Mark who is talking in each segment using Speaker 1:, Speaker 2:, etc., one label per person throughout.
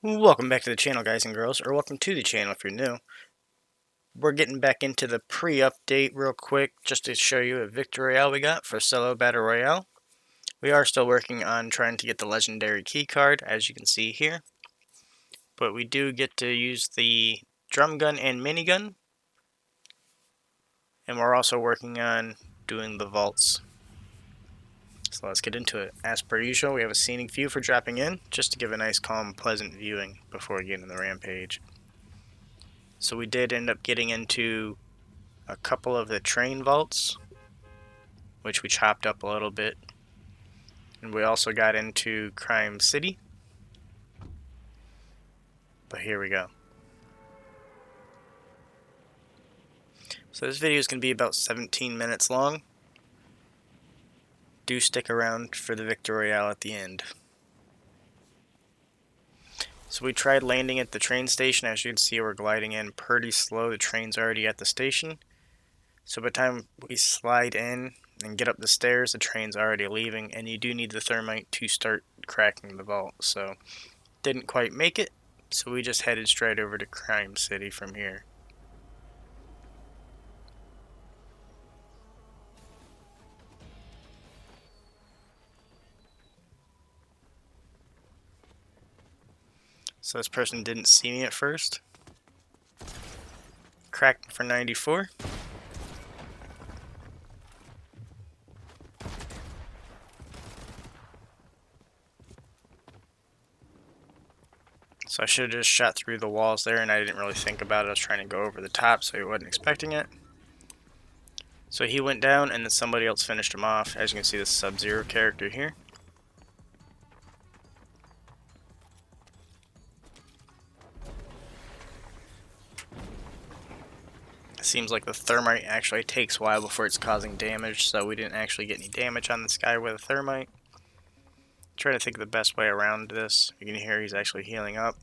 Speaker 1: Welcome back to the channel, guys and girls, or welcome to the channel if you're new. We're getting back into the pre-update real quick just to show you a victory royale we got for solo battle royale. We are still working on trying to get the legendary key card, as you can see here, but we do get to use the Drumgun and Minigun, and we're also working on doing the vaults. So let's get into it. As per usual, we have a scenic view for dropping in, just to give a nice, calm, pleasant viewing before we get into the rampage. So we did end up getting into a couple of the train vaults, which we chopped up a little bit. And we also got into Crime City. But here we go. So this video is going to be about 17 minutes long. Do stick around for the victory royale at the end. So we tried landing at the train station. As you can see, we're gliding in pretty slow. The train's already at the station. So by the time we slide in and get up the stairs, the train's already leaving, and you do need the thermite to start cracking the vault. So didn't quite make it, so we just headed straight over to Crime City from here. So this person didn't see me at first. Cracked for 94. So I should have just shot through the walls there, and I didn't really think about it. I was trying to go over the top, so he wasn't expecting it. So he went down, and then somebody else finished him off. As you can see, the Sub-Zero character here. Seems like the thermite actually takes a while before it's causing damage, so we didn't actually get any damage on this guy with a thermite. Trying to think of the best way around this. You can hear he's actually healing up.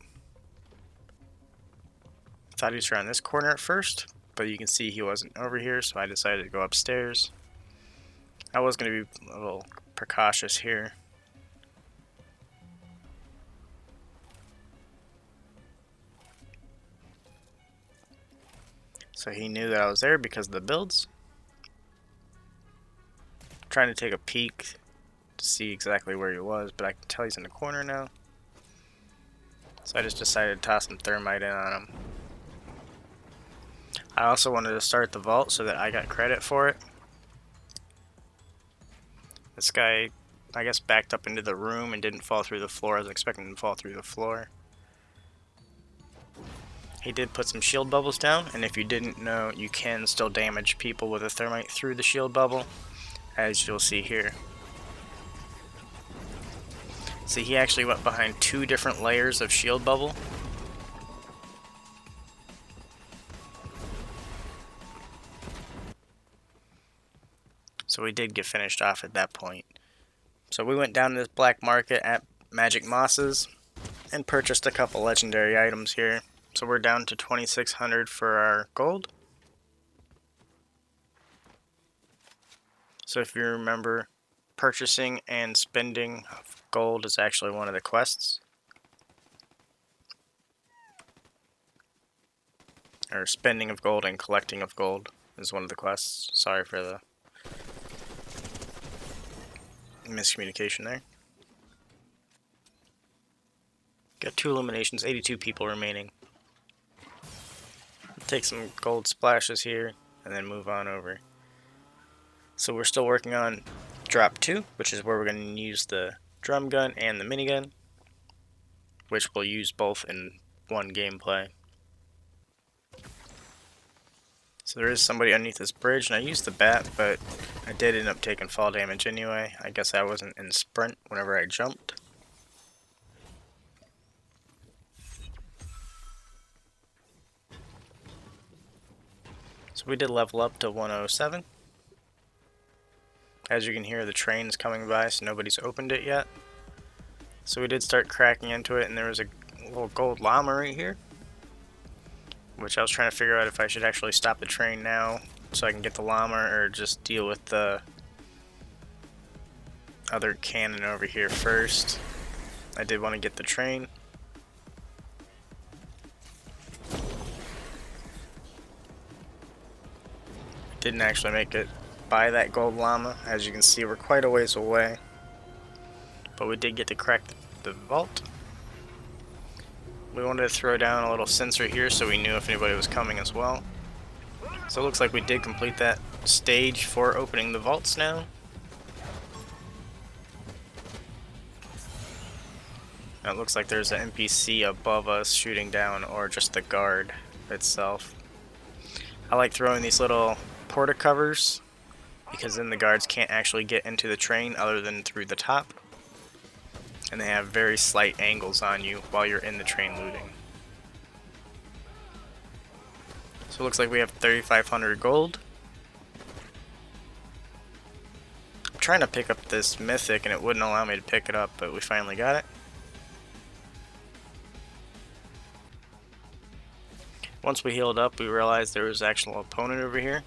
Speaker 1: Thought he was around this corner at first, but you can see he wasn't over here, so I decided to go upstairs. I was going to be a little precautious here. So he knew that I was there because of the builds. Trying to take a peek to see exactly where he was, but I can tell he's in the corner now. So I just decided to toss some thermite in on him. I also wanted to start the vault so that I got credit for it. This guy, I guess, backed up into the room and didn't fall through the floor. I was expecting him to fall through the floor. He did put some shield bubbles down, and if you didn't know, you can still damage people with a thermite through the shield bubble, as you'll see here. See, he actually went behind 2 different layers of shield bubble. So we did get finished off at that point. So we went down to this black market at Magic Mosses and purchased a couple legendary items here. So we're down to 2,600 for our gold. So if you remember, purchasing and spending of gold is actually one of the quests. Or spending of gold and collecting of gold is one of the quests. Sorry for the miscommunication there. Got 2 eliminations, 82 people remaining. Take some gold splashes here and then move on over. So we're still working on drop 2, which is where we're going to use the drum gun and the minigun, which we'll use both in one gameplay. So there is somebody underneath this bridge, and I used the bat, but I did end up taking fall damage anyway. I guess I wasn't in sprint whenever I jumped. So we did level up to 107. As you can hear, the train's coming by, so nobody's opened it yet. So we did start cracking into it, and there was a little gold llama right here, which I was trying to figure out if I should actually stop the train now so I can get the llama, or just deal with the other cannon over here first. I did want to get the train. Didn't actually make it by that gold llama. As you can see, we're quite a ways away. But we did get to crack the vault. We wanted to throw down a little sensor here so we knew if anybody was coming as well. So it looks like we did complete that stage for opening the vaults now. Now it looks like there's an NPC above us shooting down, or just the guard itself. I like throwing these little porta covers because then the guards can't actually get into the train other than through the top. And they have very slight angles on you while you're in the train looting. So it looks like we have 3,500 gold. I'm trying to pick up this mythic and it wouldn't allow me to pick it up, but we finally got it. Once we healed up, we realized there was an actual opponent over here.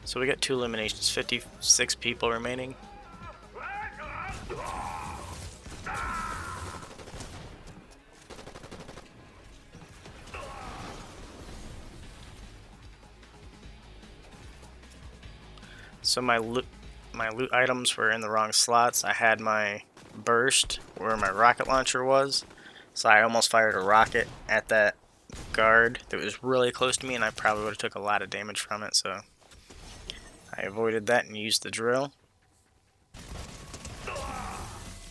Speaker 1: So we got 2 eliminations, 56 people remaining. So my loot items were in the wrong slots. I had my burst where my rocket launcher was, so I almost fired a rocket at that guard that was really close to me, and I probably would have took a lot of damage from it, so I avoided that and used the drill.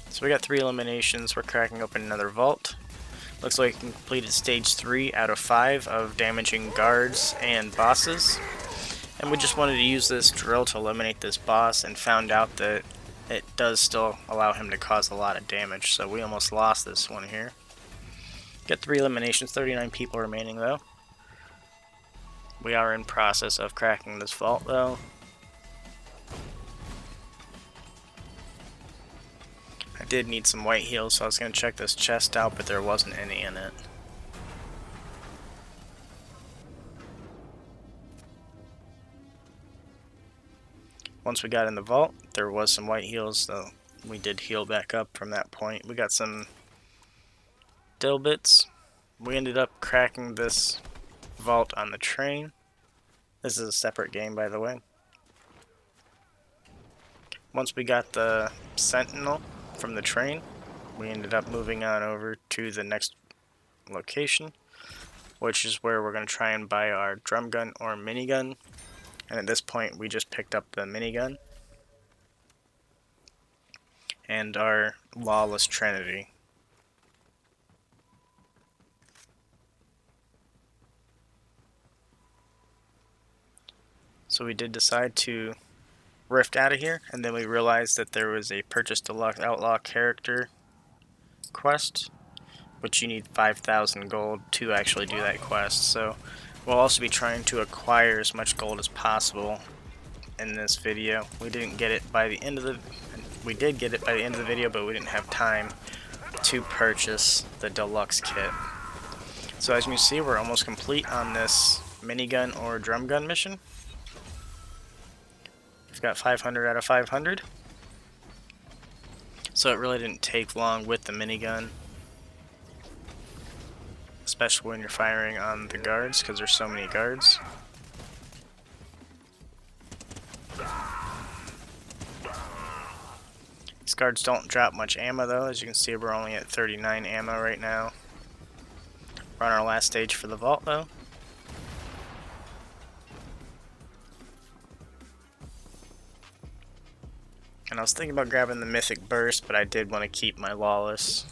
Speaker 1: So we got 3 eliminations. We're cracking open another vault. Looks like we completed stage 3 out of 5 of damaging guards and bosses. And we just wanted to use this drill to eliminate this boss, and found out that it does still allow him to cause a lot of damage, so we almost lost this one here. Got 3 eliminations, 39 people remaining though. We are in process of cracking this vault though. I did need some white heals, so I was going to check this chest out, but there wasn't any in it. Once we got in the vault, there was some white heals, so we did heal back up from that point. We got some dill bits. We ended up cracking this vault on the train. This is a separate game, by the way. Once we got the sentinel from the train, we ended up moving on over to the next location, which is where we're going to try and buy our Drumgun or Minigun. And at this point, we just picked up the Minigun and our Lawless Trinity. So we did decide to rift out of here, and then we realized that there was a Purchase Deluxe Outlaw character quest, which you need 5,000 gold to actually do that quest. So we'll also be trying to acquire as much gold as possible in this video. We didn't get it by the end of the we did get it by the end of the video, but we didn't have time to purchase the deluxe kit. So as you can see, we're almost complete on this minigun or drum gun mission. We've got 500 out of 500. So it really didn't take long with the minigun, especially when you're firing on the guards, because there's so many guards. These guards don't drop much ammo though. As you can see, we're only at 39 ammo right now. We're on our last stage for the vault though. And I was thinking about grabbing the mythic burst, but I did want to keep my Lawless.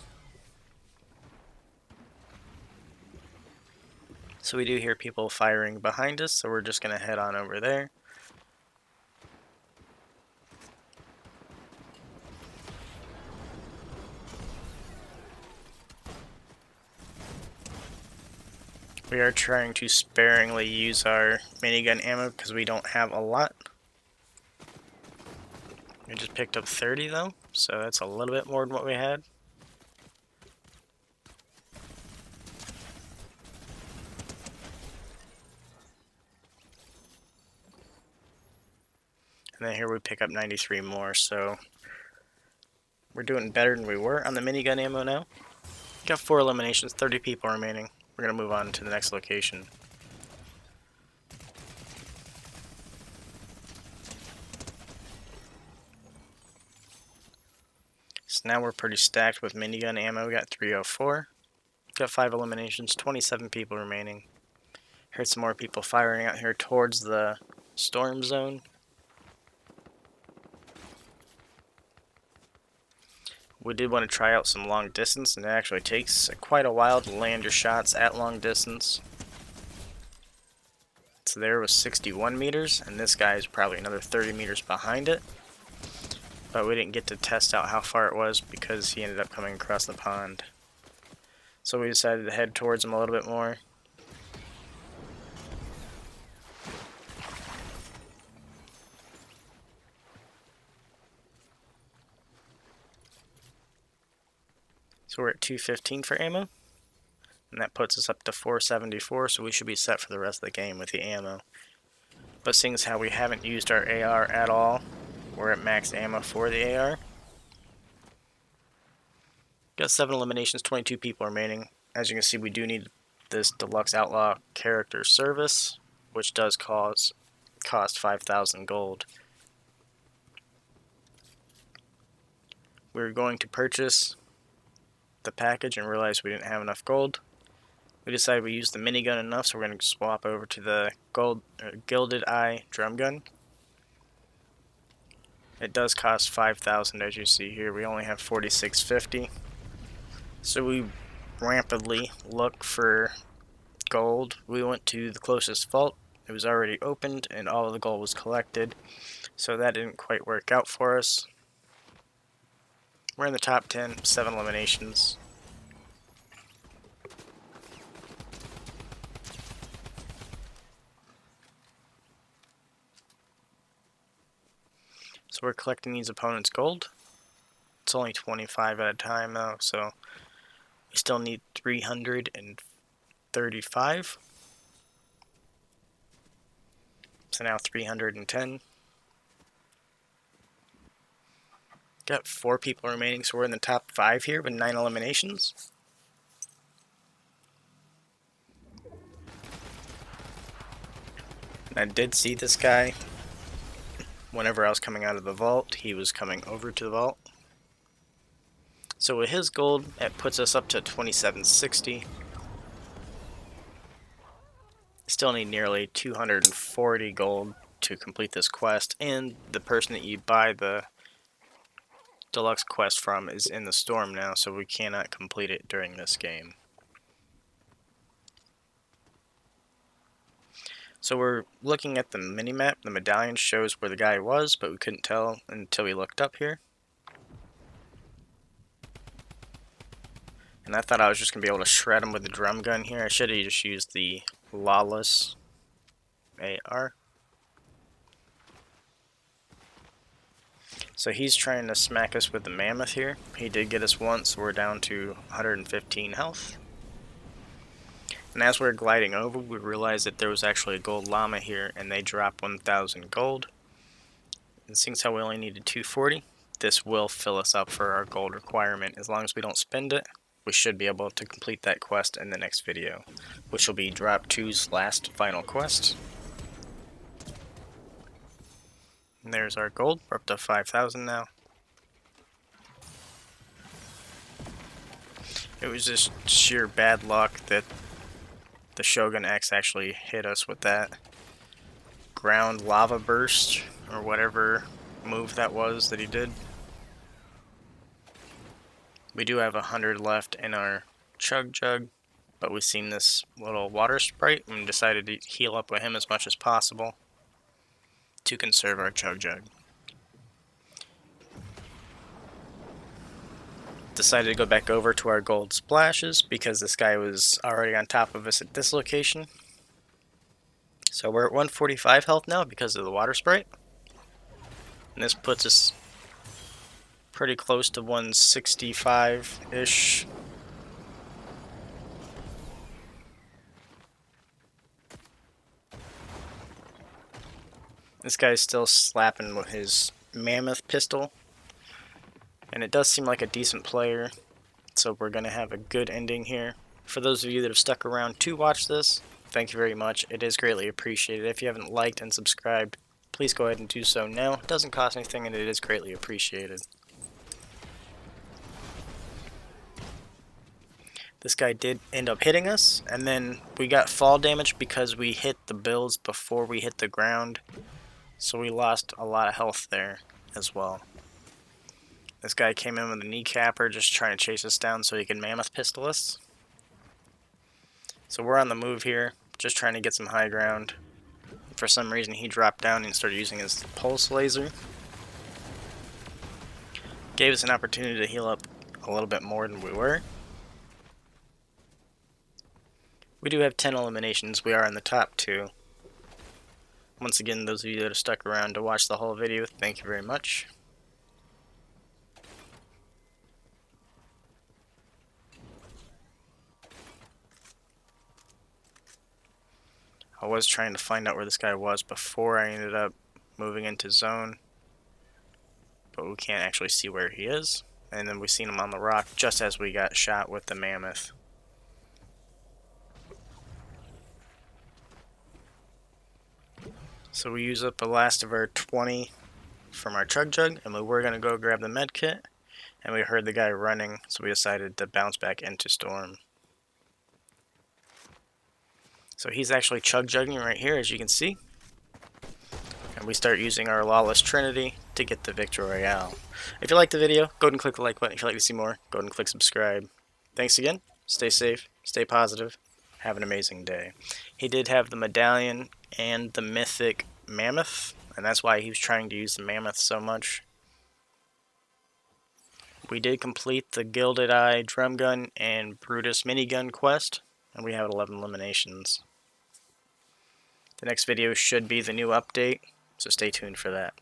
Speaker 1: So we do hear people firing behind us, so we're just going to head on over there. We are trying to sparingly use our minigun ammo because we don't have a lot. We just picked up 30 though, so that's a little bit more than what we had. And then here we pick up 93 more, so we're doing better than we were on the minigun ammo now. Got 4 eliminations, 30 people remaining. we're going to move on to the next location. So now we're pretty stacked with minigun ammo. We got 304. Got 5 eliminations, 27 people remaining. Heard some more people firing out here towards the storm zone. We did want to try out some long distance, and it actually takes quite a while to land your shots at long distance. So there was 61 meters, and this guy is probably another 30 meters behind it. But we didn't get to test out how far it was because he ended up coming across the pond. So we decided to head towards him a little bit more. So we're at 215 for ammo, and that puts us up to 474, so we should be set for the rest of the game with the ammo. But seeing as how we haven't used our AR at all, we're at max ammo for the AR. Got 7 eliminations, 22 people remaining. As you can see, we do need this Deluxe Outlaw character service, which does cost 5,000 gold. We were going to purchase the package and realized we didn't have enough gold. We decided we used the minigun enough, so we're going to swap over to the Gilded Eye Drumgun. It does cost 5,000, as you see here. We only have 4650. So we rapidly look for gold. We went to the closest vault. It was already opened and all of the gold was collected. So that didn't quite work out for us. We're in the top 10, 7 eliminations. So we're collecting these opponents' gold. It's only 25 at a time though, so we still need 335. So now 310. Got 4 people remaining, so we're in the top 5 here with 9 eliminations. And I did see this guy whenever I was coming out of the vault. He was coming over to the vault. So with his gold, it puts us up to 2760. Still need nearly 240 gold to complete this quest, and the person that you buy the deluxe quest from is in the storm now, so we cannot complete it during this game. So we're looking at the minimap. The medallion shows where the guy was, but we couldn't tell until we looked up here. And I thought I was just going to be able to shred him with the drum gun here. I should have just used the Lawless AR. So he's trying to smack us with the mammoth here. He did get us once, so we're down to 115 health. And as we're gliding over, we realized that there was actually a gold llama here, and they dropped 1,000 gold. And seeing how we only needed 240, this will fill us up for our gold requirement. As long as we don't spend it, we should be able to complete that quest in the next video, which will be Drop 2's last final quest. And there's our gold. We're up to 5,000 now. It was just sheer bad luck that the Shogun X actually hit us with that ground lava burst, or whatever move that was that he did. We do have 100 left in our chug jug, but we've seen this little water sprite and decided to heal up with him as much as possible to conserve our chug jug. Decided to go back over to our gold splashes because this guy was already on top of us at this location. So we're at 145 health now because of the water sprite. And this puts us pretty close to 165-ish. This guy's still slapping with his mammoth pistol. And it does seem like a decent player, so we're going to have a good ending here. For those of you that have stuck around to watch this, thank you very much. It is greatly appreciated. If you haven't liked and subscribed, please go ahead and do so now. It doesn't cost anything and it is greatly appreciated. This guy did end up hitting us, and then we got fall damage because we hit the builds before we hit the ground, so we lost a lot of health there as well. This guy came in with a kneecapper just trying to chase us down so he can mammoth pistol us. So we're on the move here, just trying to get some high ground. For some reason he dropped down and started using his pulse laser. Gave us an opportunity to heal up a little bit more than we were. We do have 10 eliminations. We are in the top 2. Once again, those of you that have stuck around to watch the whole video, thank you very much. I was trying to find out where this guy was before I ended up moving into zone, but we can't actually see where he is. And then we seen him on the rock just as we got shot with the mammoth. So we use up the last of our 20 from our chug, and we were going to go grab the med kit, and we heard the guy running, so we decided to bounce back into storm. So he's actually chug-jugging right here, as you can see. And we start using our Lawless Trinity to get the Victory Royale. If you liked the video, go ahead and click the like button. If you'd like to see more, go ahead and click subscribe. Thanks again. Stay safe. Stay positive. Have an amazing day. He did have the medallion and the mythic mammoth, and that's why he was trying to use the mammoth so much. We did complete the Gilded Eye Drumgun and Brutus Minigun quest, and we have 11 eliminations. The next video should be the new update, so stay tuned for that.